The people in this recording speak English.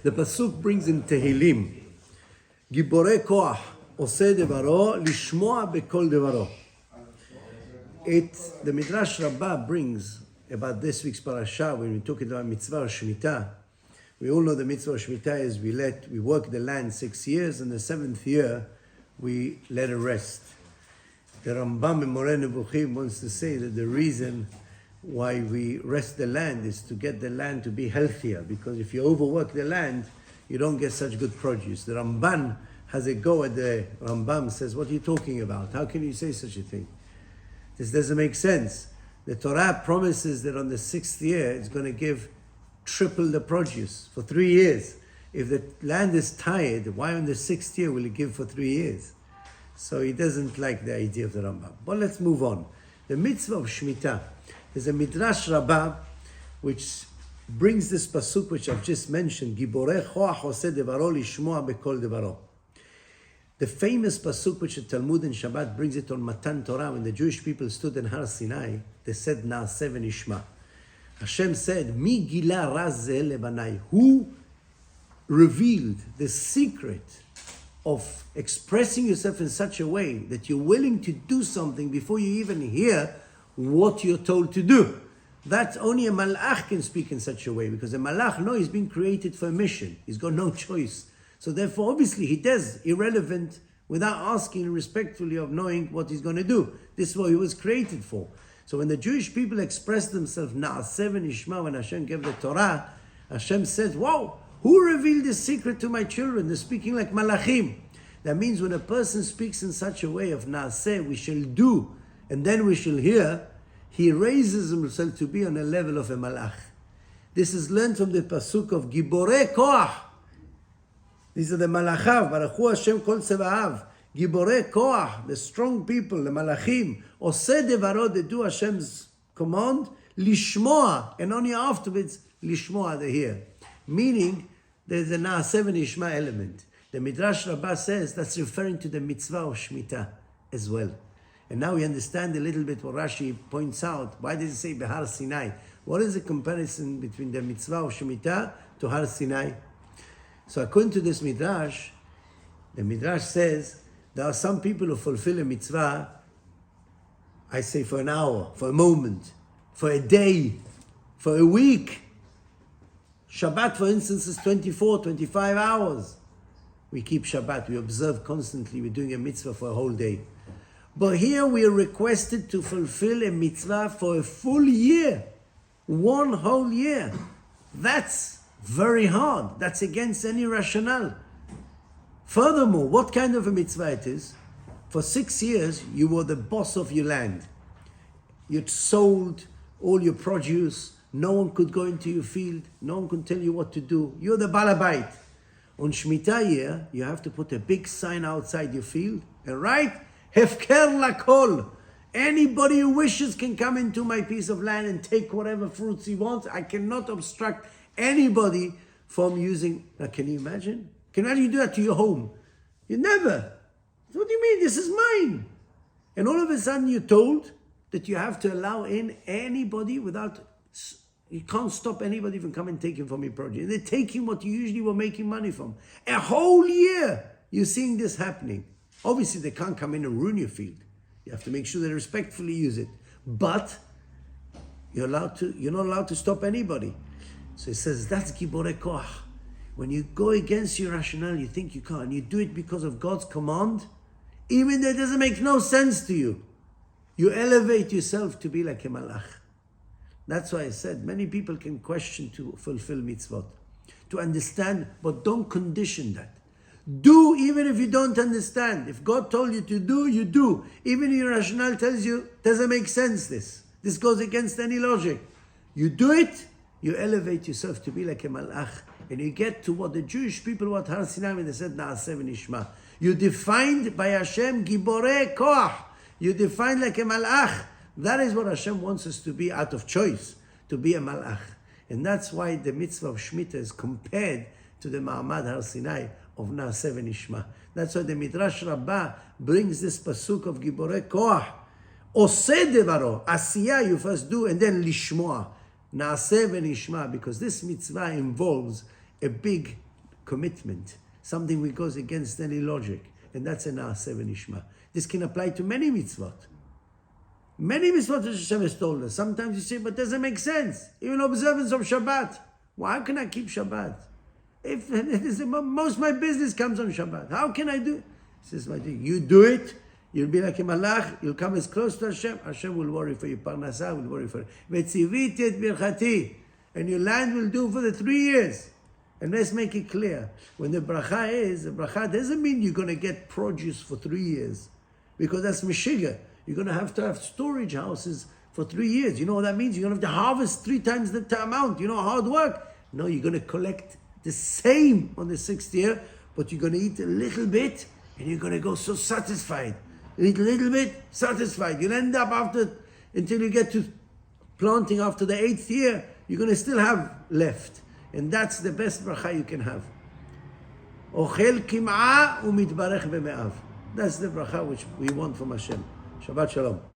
The pasuk brings in Tehillim, Giborei koach oseh devaro lishmoa bekol devaro. The Midrash Rabbah brings about this week's parasha when we're talking about mitzvah or shemitah. We all know the mitzvah or shemitah is we work the land 6 years, and the 7th year we let it rest. The Rambam in Moreh Nevuchim wants to say that the reason why we rest the land is to get the land to be healthier, because if you overwork the land, you don't get such good produce. The Ramban has a go at the Rambam, says, what are you talking about? How can you say such a thing? This doesn't make sense. The Torah promises that on the 6th year it's going to give triple the produce for 3 years. If the land is tired, why on the 6th year will it give for 3 years? So he doesn't like the idea of the Rambam. But let's move on. The mitzvah of Shemitah. There's a Midrash Rabbah which brings this pasuk which I've just mentioned, Giborei koach oseh devaro lishmoa bekol devaro. The famous pasuk which the Talmud and Shabbat brings it on Matan Torah, when the Jewish people stood in Har Sinai, they said, Na'aseh v'nishma. Hashem said, Mi gila raz zeh lebanai. Who revealed the secret of expressing yourself in such a way that you're willing to do something before you even hear what you're told to do? That's only a malach can speak in such a way, because a malach knows he's been created for a mission. He's got no choice. So therefore, obviously, he does irrelevant without asking respectfully of knowing what he's going to do. This is what he was created for. So when the Jewish people expressed themselves, Na'aseh v'nishma, when Hashem gave the Torah, Hashem says, wow, who revealed this secret to my children? They're speaking like malachim. That means when a person speaks in such a way of Na'aseh, we shall do, and then we shall hear, he raises himself to be on a level of a malach. This is learned from the pasuk of Giborei koach. These are the malachav, Baruchu Hashem kol tzeva'av. Giborei koach, the strong people, the malachim. Oseh devaro, they do Hashem's command. Lishmoa, and only afterwards, lishmoa, they hear. Meaning, there's a Na'aseh v'nishma element. The Midrash Rabbah says that's referring to the mitzvah of Shemitah as well. And now we understand a little bit what Rashi points out. Why does it say Behar Sinai? What is the comparison between the mitzvah of Shemitah to Har Sinai? So according to this Midrash, the Midrash says there are some people who fulfill a mitzvah, I say for an hour, for a moment, for a day, for a week. Shabbat, for instance, is 24, 25 hours. We keep Shabbat, we observe constantly, we're doing a mitzvah for a whole day. But here we are requested to fulfill a mitzvah for a full year, 1 whole year. That's very hard. That's against any rationale. Furthermore, what kind of a mitzvah it is? For 6 years, you were the boss of your land. You'd sold all your produce. No one could go into your field. No one could tell you what to do. You're the balabait. On Shemitah year, you have to put a big sign outside your field and write, Hefker lakol. Anybody who wishes can come into my piece of land and take whatever fruits he wants. I cannot obstruct anybody from using. Now, can you imagine? Can you imagine you do that to your home? You never. What do you mean? This is mine. And all of a sudden you're told that you have to allow in anybody without. You can't stop anybody from coming and taking from your project. They're taking what you usually were making money from. A whole year you're seeing this happening. Obviously they can't come in and ruin your field. You have to make sure they respectfully use it. But you're not allowed to stop anybody. So it says that's Giborei koach. When you go against your rationale, you think you can't, and you do it because of God's command, even though it doesn't make no sense to you, you elevate yourself to be like a malach. That's why I said many people can question to fulfill mitzvot, to understand, but don't condition that. Do even if you don't understand. If God told you to do, you do. Even if your rationale tells you, doesn't make sense this. This goes against any logic. You do it, you elevate yourself to be like a malach. And you get to what the Jewish people were at Har Sinai when they said, Na'aseh v'nishma. You're defined by Hashem, Giborei koach. You're defined like a malach. That is what Hashem wants us to be out of choice, to be a malach. And that's why the mitzvah of Shemitah is compared to the Ma'amad Har Sinai of Na'aseh v'nishma. That's why the Midrash Rabbah brings this pasuk of Giborei koach. Oseh devaro, asiyah you first do, and then lishmoa. Na'aseh v'nishma, because this mitzvah involves a big commitment, something which goes against any logic. And that's an Naaseh v'nishma. This can apply to many mitzvot. Many mitzvot that Hashem has told us. Sometimes you say, but doesn't make sense. Even observance of Shabbat. Well, how can I keep Shabbat? If most of my business comes on Shabbat, how can I do it? This is my thing. You do it, you'll be like a malach, you'll come as close to Hashem. Hashem will worry for you. Parnasah will worry for you. Vetziviti et birchati. And your land will do for the 3 years. And let's make it clear. When the bracha doesn't mean you're going to get produce for 3 years. Because that's Meshiga. You're going to have storage houses for 3 years. You know what that means? You're going to have to harvest 3 times the amount. You know, hard work. No, you're going to collect the same on the 6th year, but you're going to eat a little bit, and you're going to go so satisfied. You eat a little bit, satisfied. You'll end up until you get to planting after the 8th year, you're going to still have left. And that's the best bracha you can have. Ochel kim'a u'mitbarech b'me'av. That's the bracha which we want from Hashem. Shabbat Shalom.